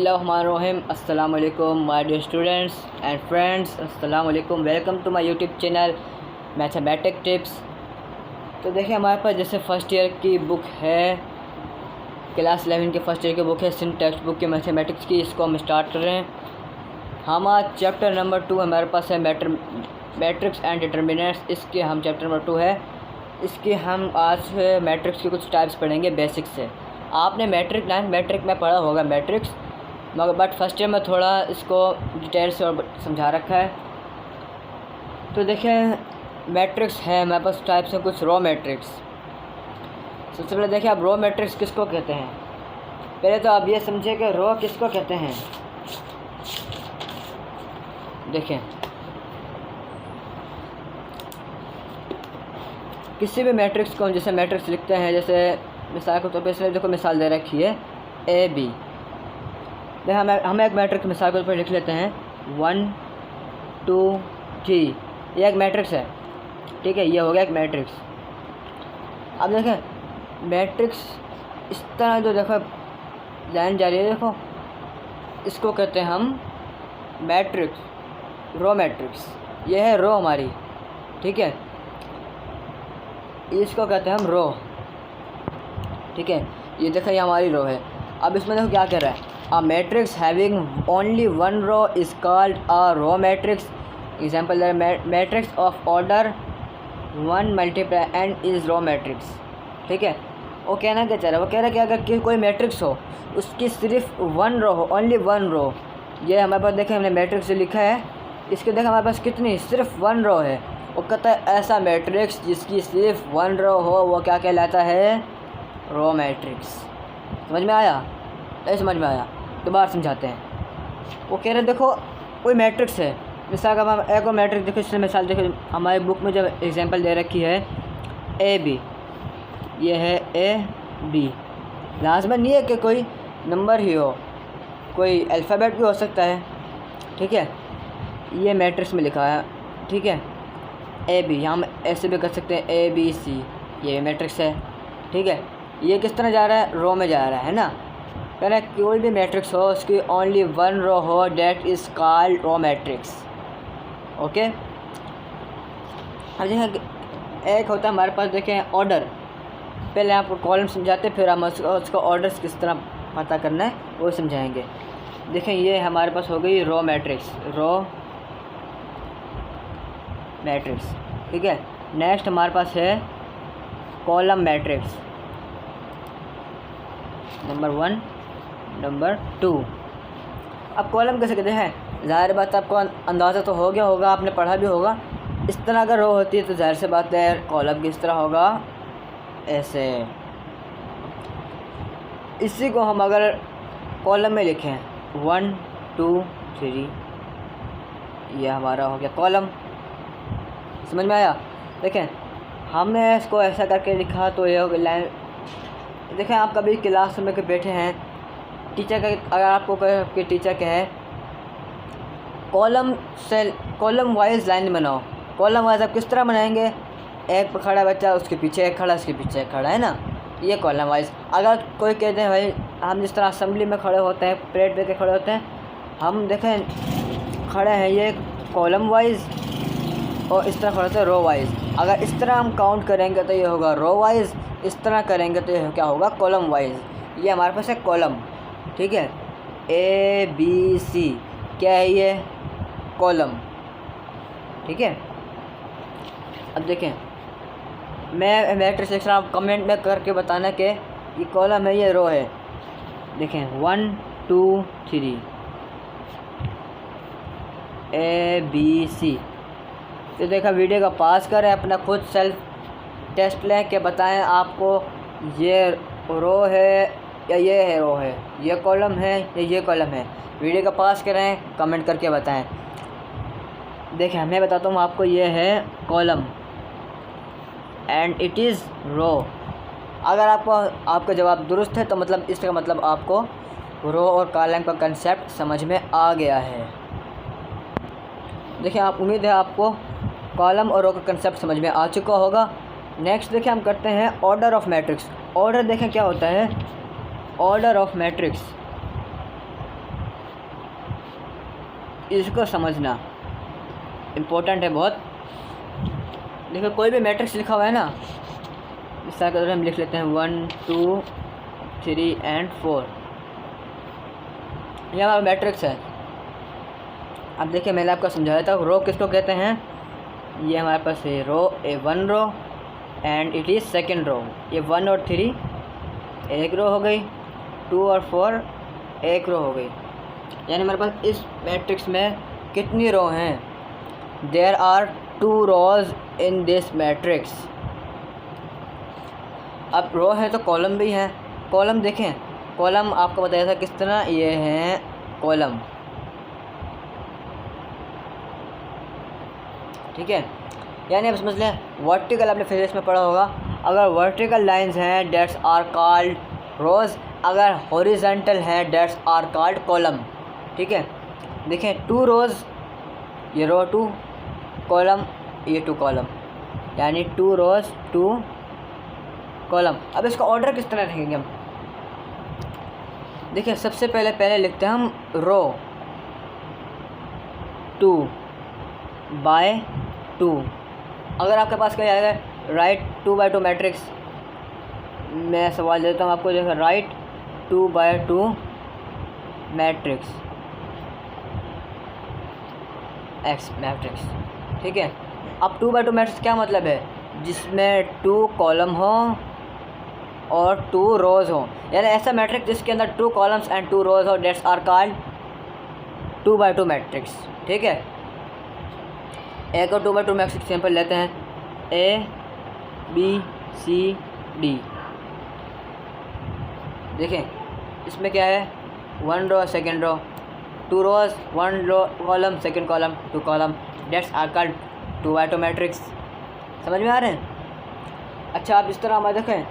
बिस्मिल्लाहिर्रहमानिर्रहीम। अस्सलाम वालेकुम my dear students and friends. अस्सलाम वालेकुम, welcome to my YouTube channel mathematic tips. तो देखिए हमारे पास जैसे फ़र्स्ट ईयर की बुक है, क्लास 11 के फ़र्स्ट ईयर की बुक है, सिंध टेक्स्ट बुक के मैथमेटिक्स की। इसको हम स्टार्ट कर रहे हैं। हम आज चैप्टर नंबर 2 हमारे पास है मैट्रिक्स एंड डिटर्मिनेंट्स। इसके हम चैप्टर नंबर 2 है। इसके हम आज मैट्रिक्स के कुछ टाइप्स पढ़ेंगे बेसिक से। आपने मैट्रिक में पढ़ा होगा मैट्रिक्स, मगर बट फर्स्ट ईयर में थोड़ा इसको डिटेल से और समझा रखा है। तो देखें मैट्रिक्स है हमारे पास टाइप से कुछ रो मैट्रिक्स। सबसे पहले देखिए आप रो मैट्रिक्स किसको कहते हैं। पहले तो आप ये समझे कि रो किसको कहते हैं। देखें किसी भी मैट्रिक्स को हम जैसे मैट्रिक्स लिखते हैं, जैसे मिसाल के तौर पर इसमें देखो मिसाल दे रखी है ए बी। हम एक मैट्रिक्स मिसाल के तौर पर लिख लेते हैं 1 2 3। ये एक मैट्रिक्स है, ठीक है, ये हो गया एक मैट्रिक्स। अब देखें मैट्रिक्स इस तरह जो देखो लाइन जा रही है, देखो इसको कहते हैं हम मैट्रिक्स, रो मैट्रिक्स। ये है रो हमारी, ठीक है, इसको कहते हैं हम रो, ठीक है। ये देखो ये हमारी रो है। अब इसमें देखो क्या कह रहा है, a matrix having only one row is called a row matrix. Example matrix of order 1 multiply and is row matrix, ठीक है। वो कहना क्या चाह रहा है, वो कह रहा है कि अगर कोई मैट्रिक्स हो उसकी सिर्फ वन रो हो, ओनली वन रो। ये हमारे पास देखें हमने मैट्रिक्स जो लिखा है, इसके देखें हमारे पास कितनी सिर्फ वन रो है। वो कहता है ऐसा मैट्रिक्स जिसकी सिर्फ वन रो हो वो क्या कहलाता है, रो मैट्रिक्स। समझ में आया? नहीं समझ में आया? दोबारा समझाते हैं। वो कह रहे देखो कोई मैट्रिक्स है, मिसाल का हम एक और मैट्रिक्स देखो, इसमें मिसाल देखो हमारी बुक में जब एग्जांपल दे रखी है ए बी, ये है ए बी। लाजमन नहीं है कि कोई नंबर ही हो, कोई अल्फ़ाबेट भी हो सकता है, ठीक है। ये मैट्रिक्स में लिखा है, ठीक है, ए बी। हम ऐसे भी कर सकते हैं ए बी सी, ये मैट्रिक्स है, ठीक है। ये किस तरह जा रहा है, रो में जा रहा है ना। पहले कोई भी मैट्रिक्स हो उसकी ओनली वन रो हो, that is called row matrix, okay. अब देखें एक होता है हमारे पास, देखें ऑर्डर। पहले आपको कॉलम समझाते फिर हम उसको ऑर्डर्स किस तरह पता करना है वो समझाएंगे। देखें ये हमारे पास हो गई रो मैट्रिक्स, रो मैट्रिक्स, ठीक है। नेक्स्ट हमारे पास है कॉलम मैट्रिक्स, नंबर 1 नंबर 2। अब कॉलम कैसे कहते हैं, ज़ाहिर बात आपको अंदाज़ा तो हो गया होगा, आपने पढ़ा भी होगा। इस तरह अगर रो होती है तो ज़ाहिर से बात है कॉलम किस तरह होगा, ऐसे। इसी को हम अगर कॉलम में लिखें 1 2 3, ये हमारा हो गया कॉलम। समझ में आया? देखें हमने इसको ऐसा करके लिखा तो ये हो गया लाइन। देखें आप कभी क्लास में के बैठे हैं, टीचर का अगर आपको कोई टीचर कहे कॉलम वाइज लाइन बनाओ, कॉलम वाइज आप किस तरह बनाएंगे, एक खड़ा बच्चा उसके पीछे एक खड़ा, उसके पीछे एक खड़ा, है ना, ये कॉलम वाइज। अगर कोई कहते हैं भाई हम जिस तरह असेंबली में खड़े होते हैं, परेड पे के खड़े होते हैं, हम देखें खड़े हैं ये कॉलम वाइज और इस तरह खड़े होते हैं रो वाइज। अगर इस तरह हम काउंट करेंगे तो ये होगा रो वाइज, इस तरह करेंगे तो ये क्या होगा, कॉलम वाइज। ये हमारे पास है कॉलम, ठीक है, ए बी सी, क्या है ये, कॉलम, ठीक है। अब देखें मैं मैट्रिक्स लिख रहा हूँ, कमेंट में करके बताना कि ये कॉलम है ये रो है। देखें 1 2 3 ए बी सी। तो देखा वीडियो का पास करें, अपना खुद सेल्फ टेस्ट लें कि बताएं आपको ये रो है या ये है रो है, ये कॉलम है या ये कॉलम है। वीडियो का पास करें, कमेंट करके बताएं। देखें मैं बताता हूँ आपको, ये है कॉलम एंड इट इज़ रो। अगर आपका जवाब दुरुस्त है तो मतलब इसका मतलब आपको रो और कॉलम का कंसेप्ट समझ में आ गया है। देखिए आप उम्मीद है आपको कॉलम और रो का कंसेप्ट समझ में आ चुका होगा। नेक्स्ट देखिए हम करते हैं ऑर्डर ऑफ मैट्रिक्स। ऑर्डर देखें क्या होता है, ऑर्डर ऑफ मैट्रिक्स। इसको समझना इम्पोर्टेंट है बहुत। देखो कोई भी मैट्रिक्स लिखा हुआ है ना, इस तरह का हम लिख लेते हैं 1 2 3 and 4, यह हमारा मैट्रिक्स है। अब देखिए मैंने आपको समझाया था रो किसको कहते हैं। ये हमारे पास है row, a 1 row and it is second row. ये 1 और 3 एक रो हो गई, 2 और 4 एक रो हो गई। यानी हमारे पास इस मैट्रिक्स में कितनी रो हैं? There are 2 rows in this matrix. अब रो है तो कॉलम भी है। कॉलम देखें, कॉलम आपको बताया था किस तरह, ये हैं कॉलम, ठीक है। यानी अब समझ लें वर्टिकल, आपने फिजिक्स में पढ़ा होगा, अगर वर्टिकल लाइंस हैं डेट्स आर कॉल्ड रोज, अगर हॉरिजॉन्टल हैं डेट्स आर कॉल्ड कॉलम, ठीक है। देखें 2 रोज, ये रो 2 कॉलम, ये 2 कॉलम, यानी 2 रोज 2 कॉलम। अब इसका ऑर्डर किस तरह रखेंगे हम? देखिए सबसे पहले लिखते हैं हम रो 2 बाय 2। अगर आपके पास क्या आएगा राइट 2 बाय 2 मैट्रिक्स, मैं सवाल देता हूँ आपको, देखो right 2 by 2 matrix X matrix, ठीक है। अब 2 बाय 2 मैट्रिक्स क्या मतलब है? जिसमें 2 कॉलम हो और 2 रोज़ हो, यानी ऐसा मैट्रिक्स जिसके अंदर 2 कॉलम्स एंड 2 रोज़ हो, that's are called 2 by 2 matrix, ठीक है। एक और 2 बाय 2 मैट्रिक्स सिंपल लेते हैं, A B C D। देखें इसमें क्या है, 1 row second row, 2 rows 1 row column second column 2 column, that's are called 2 by 2 matrix. समझ में आ रहे हैं? अच्छा आप इस तरह हमारे देखें,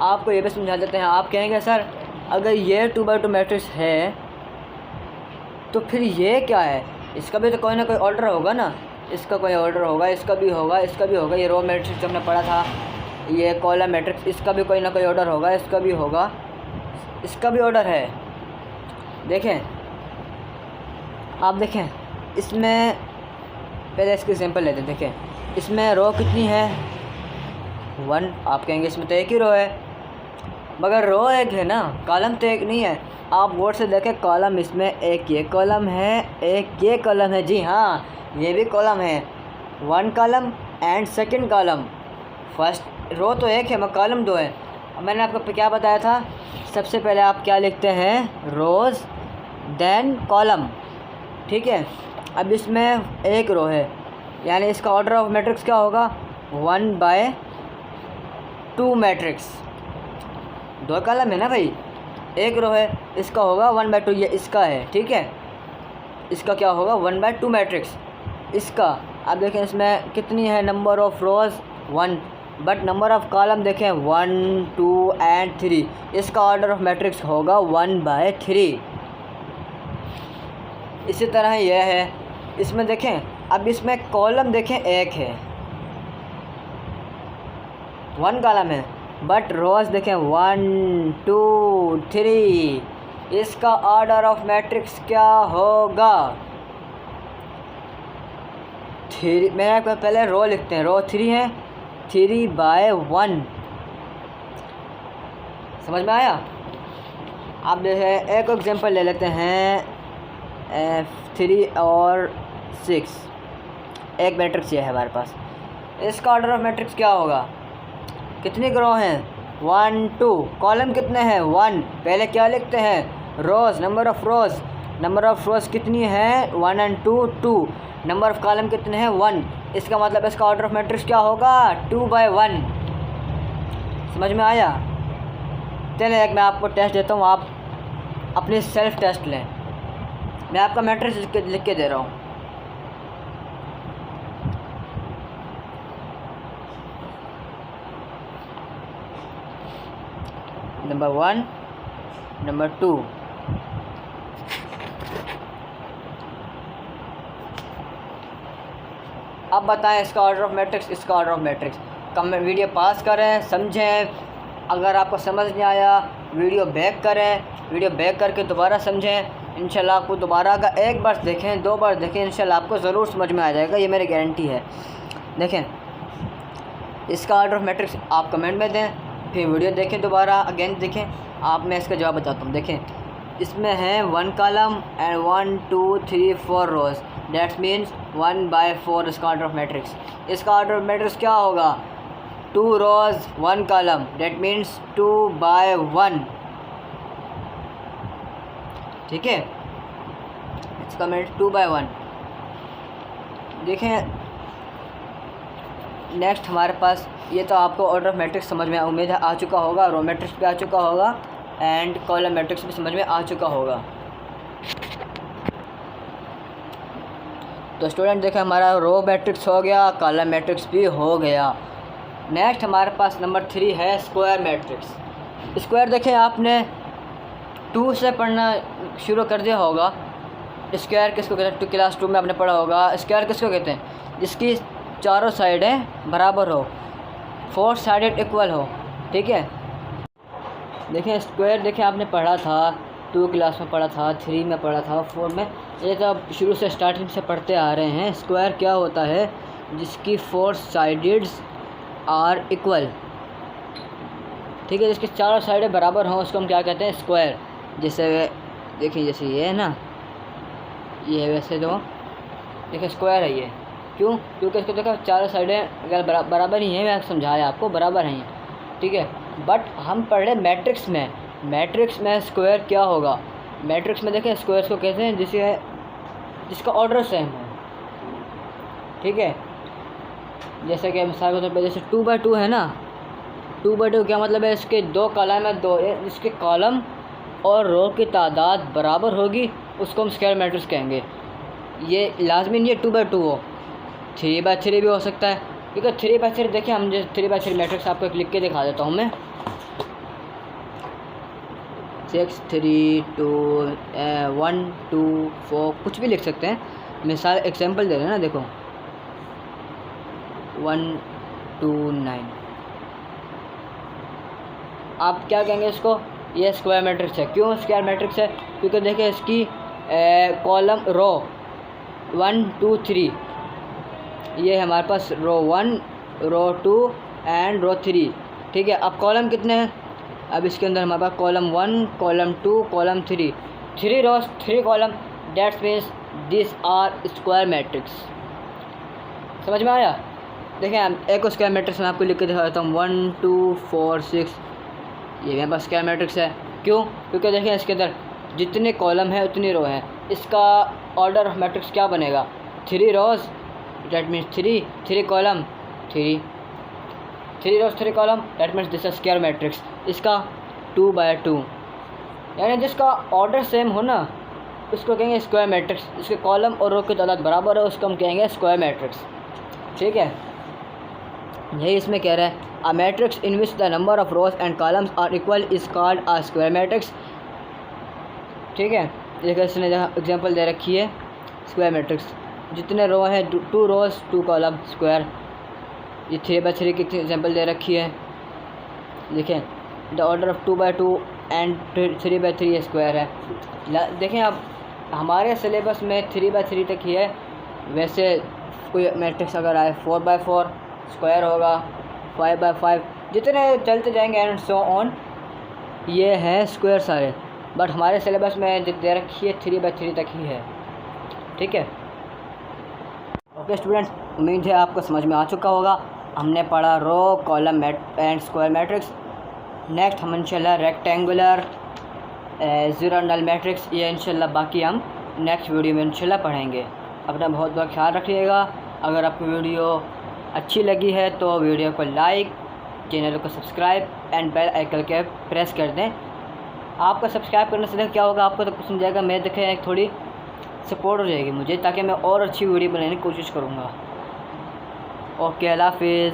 आपको ये भी समझा देते हैं। आप कहेंगे सर अगर ये 2 बाय 2 मैट्रिक्स है तो फिर ये क्या है? इसका भी तो कोई ना कोई ऑर्डर होगा ना, इसका कोई ऑर्डर होगा, इसका भी होगा, इसका भी होगा। ये रो मैट्रिक्स हमने पढ़ा था, ये कॉलम मैट्रिक्स, इसका भी कोई ना कोई ऑर्डर होगा, इसका भी होगा, इसका भी ऑर्डर है। देखें आप देखें इसमें, पहले इसकी एग्जांपल लेते हैं। देखें इसमें रो कितनी है 1, आप कहेंगे इसमें तो एक ही रो है, मगर रो एक है ना, कॉलम तो एक नहीं है। आप गौर से देखें कॉलम इसमें एक ये कॉलम है, एक ये कॉलम है, जी हाँ ये भी कॉलम है, 1 column and second column. First row तो एक है मगर कॉलम 2 है। अब मैंने आपको क्या बताया था, सबसे पहले आप क्या लिखते हैं, रोज़ देन कॉलम, ठीक है। अब इसमें एक रो है, यानी इसका ऑर्डर ऑफ मैट्रिक्स क्या होगा, 1 बाय 2 मैट्रिक्स। 2 कॉलम है ना भाई, एक रो है, इसका होगा 1 बाय 2, ये इसका है, ठीक है। इसका क्या होगा 1 बाय 2 मैट्रिक्स इसका। अब देखें इसमें कितनी है, number of rows 1, but number of column देखें 1 2 एंड 3, इसका ऑर्डर ऑफ मैट्रिक्स होगा 1 बाय 3। इसी तरह यह है, इसमें देखें अब इसमें कॉलम देखें एक है, 1 कॉलम है, बट रोज़ देखें 1 2 3, इसका ऑर्डर ऑफ मैट्रिक्स क्या होगा 3। मैंने आपको पहले रो लिखते हैं, रो 3 है, 3 बाय 1। समझ में आया? आप देखें एक एग्जांपल ले लेते हैं, 3 और 6 एक मैट्रिक्स ये है हमारे पास, इसका ऑर्डर ऑफ मैट्रिक्स क्या होगा, कितनी रो हैं 1 2, कॉलम कितने हैं 1, पहले क्या लिखते हैं rows, number of rows, number of rows कितनी है 1 एंड 2 2, नंबर ऑफ़ कॉलम कितने हैं 1, इसका मतलब इसका ऑर्डर ऑफ मैट्रिक्स क्या होगा 2 बाय 1। समझ में आया? चलिए एक मैं आपको टेस्ट देता हूँ, आप अपनी सेल्फ टेस्ट लें। मैं आपका मैट्रिक्स लिख के दे रहा हूँ। नंबर 1, नंबर 2, अब बताएं इसका ऑर्डर ऑफ मैट्रिक्स, इसका order of matrix. Comment video pause करें, समझें, अगर आपको समझ नहीं आया वीडियो बैक करें, वीडियो बैक करके दोबारा समझें। इंशाल्लाह आपको दोबारा का एक बार देखें, 2 बार देखें, इंशाल्लाह आपको ज़रूर समझ में आ जाएगा, ये मेरी गारंटी है। देखें इसका ऑर्डर ऑफ मैट्रिक्स आप कमेंट में दें, फिर वीडियो देखें, दोबारा अगेन देखें, आप मैं इसका जवाब बताता हूँ। देखें इसमें है 1 column and 1 2 3 4 rows, that's means 1/4 इसका ऑर्डर ऑफ मैट्रिक्स। इसका ऑर्डर ऑफ मैट्रिक्स क्या होगा? 2 रोज़ 1 कॉलम, दैट मीन्स 2/1। ठीक है, इसका मैट्रिक्स 2/1। देखें नेक्स्ट हमारे पास, ये तो आपको ऑर्डर ऑफ मैट्रिक्स समझ में उम्मीद है आ चुका होगा, रो मैट्रिक्स भी आ चुका होगा एंड कॉलम मैट्रिक्स भी समझ में आ चुका होगा। तो स्टूडेंट देखें हमारा रो मैट्रिक्स हो गया, कॉलम मैट्रिक्स भी हो गया। नेक्स्ट हमारे पास नंबर 3 है स्क्वायर मैट्रिक्स। स्क्वायर देखें आपने 2 से पढ़ना शुरू कर दिया होगा। स्क्वायर किसको कहते हैं? क्लास 2 में आपने पढ़ा होगा। स्क्वायर किसको कहते हैं? जिसकी चारों साइडें बराबर हो, 4 साइडेड इक्वल हो। ठीक है, देखें स्क्वायर देखें आपने पढ़ा था 2 क्लास में पढ़ा था, 3 में पढ़ा था, 4 में, ये तो आप शुरू से स्टार्टिंग से पढ़ते आ रहे हैं। स्क्वायर क्या होता है? जिसकी 4 साइडेड्स आर इक्वल। ठीक है, जिसकी चारों साइडें बराबर हों उसको हम क्या कहते हैं? स्क्वायर। जैसे देखिए जैसे ये है ना, ये है, वैसे तो देखिए स्क्वायर है ये। क्यों? क्योंकि इसको देखो चारों साइडें अगर बराबर ही हैं, मैं समझाया आपको बराबर हैं। ठीक है, बट हम पढ़ रहे मैट्रिक्स में। मैट्रिक्स में स्क्वायर क्या होगा? मैट्रिक्स में देखें स्क्वायर्स को कहते हैं जिसका ऑर्डर सेम हो। ठीक है, जैसे कि मिसाल के तौर पर जैसे 2/2 है ना, 2/2 क्या मतलब है? इसके 2 कॉलम है, 2 जिसके कॉलम और रो की तादाद बराबर होगी उसको हम स्क्वायर मैट्रिक्स कहेंगे। ये लाजमी नहीं है 2/2 हो, 3/3 भी हो सकता है। क्योंकि 3/3 देखिए, हम जैसे 3/3 मैट्रिक्स आपको एक लिख के दिखा देता हूँ मैं। 6 3 2 1 2 4 कुछ भी लिख सकते हैं। मिसाल एग्जांपल दे रहे हैं ना, देखो 1 2 9। आप क्या कहेंगे इसको? ये स्क्वायर मैट्रिक्स है। क्यों स्क्वायर मैट्रिक्स है? क्योंकि देखिए इसकी कॉलम रो 1 2 3, ये हमारे पास रो 1 रो 2 एंड रो 3। ठीक है, अब कॉलम कितने हैं? अब इसके अंदर हमारे पास column 1 column 2 column 3 rows 3 column, that's means this are square matrix. समझ में आया? देखें एक स्क्वायर मैट्रिक्स मैं आपको लिख के दिखा देता हूँ। 1 2 4 6, ये मेरे पास स्क्वायर मैट्रिक्स है। क्यों? क्योंकि देखें इसके अंदर जितने कॉलम है उतनी रो है। इसका ऑर्डर ऑफ मैट्रिक्स क्या बनेगा? 3 rows, that means 3 column 3 rows 3 column, that means this square matrix. इसका 2/2, यानी जिसका ऑर्डर सेम हो ना उसको कहेंगे स्क्वायर मैट्रिक्स। इसके कॉलम और रो की तादाद बराबर है उसको हम कहेंगे स्क्वायर मैट्रिक्स। ठीक है, यही इसमें कह रहा है a matrix in which the number of rows and columns are equal is called a square matrix. ठीक है, देखिए इसने एग्जांपल दे रखी है स्क्वायर मैट्रिक्स, जितने रो हैं 2 रोज 2 कॉलम स्क्वायर। ये 3/3 की एग्जांपल दे रखी है। देखें the order of 2/2 and 3/3 square है। देखें अब हमारे सिलेबस में 3/3 तक ही है। वैसे कोई मैट्रिक्स अगर आए 4/4 स्क्वायर होगा, 5/5, जितने चलते जाएंगे एंड सो ऑन, ये है स्क्वायर सारे। बट हमारे सिलेबस में जो दे रखी है 3/3 तक ही है। ठीक है, ओके स्टूडेंट्स, उम्मीद है आपको समझ में आ चुका होगा। हमने पढ़ा row column and square matrix. Next हम इंशाल्लाह रेक्टेंगुलर ज़ीरो नल मैट्रिक्स, ये इंशाल्लाह बाकी हम नेक्स्ट वीडियो में इंशाल्लाह पढ़ेंगे। अपना बहुत बहुत ख्याल रखिएगा। अगर आपको वीडियो अच्छी लगी है तो वीडियो को लाइक, चैनल को सब्सक्राइब एंड बेल आइकन के प्रेस कर दें। आपका सब्सक्राइब करने से क्या होगा, आपको तो पसंद जाएगा, मैं देखें एक थोड़ी सपोर्ट हो जाएगी मुझे, ताकि मैं और अच्छी वीडियो बनाने की कोशिश करूँगा। ओके, अल्लाह हाफिज़।